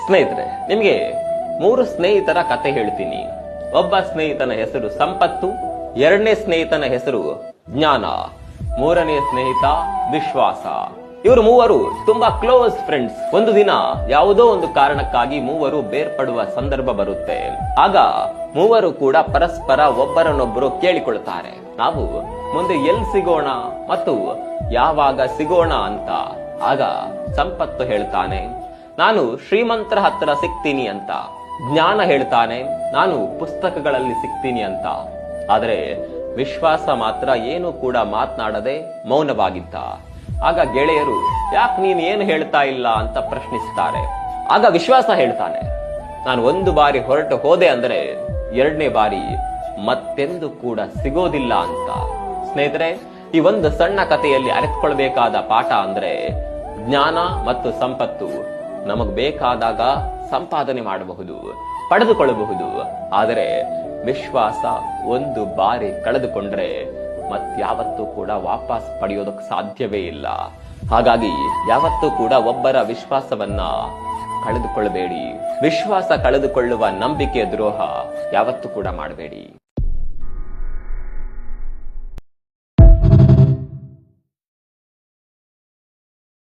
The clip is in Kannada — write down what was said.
ಸ್ನೇಹಿತರೆ, ನಿಮಗೆ 3 ಸ್ನೇಹಿತರ ಕತೆ ಹೇಳ್ತೀನಿ. ಒಬ್ಬ ಸ್ನೇಹಿತನ ಹೆಸರು ಸಂಪತ್ತು, 2ನೇ ಸ್ನೇಹಿತನ ಹೆಸರು ಜ್ಞಾನ, 3ನೇ ಸ್ನೇಹಿತ ವಿಶ್ವಾಸ. ಇವರು ಮೂವರು ತುಂಬಾ ಕ್ಲೋಸ್ ಫ್ರೆಂಡ್ಸ್. ಒಂದು ದಿನ ಯಾವುದೋ ಒಂದು ಕಾರಣಕ್ಕಾಗಿ ಮೂವರು ಬೇರ್ಪಡುವ ಸಂದರ್ಭ ಬರುತ್ತೆ. ಆಗ ಮೂವರು ಕೂಡ ಪರಸ್ಪರ ಒಬ್ಬರನ್ನೊಬ್ಬರು ಕೇಳಿಕೊಳ್ತಾರೆ, ನಾವು ಮುಂದೆ ಎಲ್ಲಿ ಸಿಗೋಣ ಮತ್ತು ಯಾವಾಗ ಸಿಗೋಣ ಅಂತ. ಆಗ ಸಂಪತ್ತು ಹೇಳ್ತಾನೆ, ನಾನು ಶ್ರೀಮಂತರ ಹತ್ರ ಸಿಗ್ತೀನಿ ಅಂತ. ಜ್ಞಾನ ಹೇಳ್ತಾನೆ, ನಾನು ಪುಸ್ತಕಗಳಲ್ಲಿ ಸಿಗ್ತೀನಿ ಅಂತ. ಆದರೆ ವಿಶ್ವಾಸ ಮಾತ್ರ ಏನು ಕೂಡ ಮಾತನಾಡದೆ ಮೌನವಾಗಿದ್ದ. ಆಗ ಗೆಳೆಯರು, ಯಾಕೆ ನೀನ್ ಏನು ಹೇಳ್ತಾ ಇಲ್ಲ ಅಂತ ಪ್ರಶ್ನಿಸ್ತಾರೆ. ಆಗ ವಿಶ್ವಾಸ ಹೇಳ್ತಾನೆ, ನಾನು ಒಂದು ಬಾರಿ ಹೊರಟು ಹೋದೆ ಅಂದ್ರೆ 2ನೇ ಬಾರಿ ಮತ್ತೆಂದು ಕೂಡ ಸಿಗೋದಿಲ್ಲ ಅಂತ. ಸ್ನೇಹಿತರೆ, ಈ ಒಂದು ಸಣ್ಣ ಕಥೆಯಲ್ಲಿ ಅರಿತುಕೊಳ್ಬೇಕಾದ ಪಾಠ ಅಂದ್ರೆ, ಜ್ಞಾನ ಮತ್ತು ಸಂಪತ್ತು ನಮಗ್ ಬೇಕಾದಾಗ ಸಂಪಾದನೆ ಮಾಡಬಹುದು, ಪಡೆದುಕೊಳ್ಳಬಹುದು. ಆದರೆ ವಿಶ್ವಾಸ ಒಂದು ಬಾರಿ ಕಳೆದುಕೊಂಡ್ರೆ ಮತ್ಯಾವತ್ತೂ ಕೂಡ ವಾಪಸ್ ಪಡೆಯೋದಕ್ಕೆ ಸಾಧ್ಯವೇ ಇಲ್ಲ. ಹಾಗಾಗಿ ಯಾವತ್ತೂ ಕೂಡ ಒಬ್ಬರ ವಿಶ್ವಾಸವನ್ನ ಕಳೆದುಕೊಳ್ಳಬೇಡಿ. ವಿಶ್ವಾಸ ಕಳೆದುಕೊಳ್ಳುವ ನಂಬಿಕೆ ದ್ರೋಹ ಯಾವತ್ತೂ ಕೂಡ ಮಾಡಬೇಡಿ.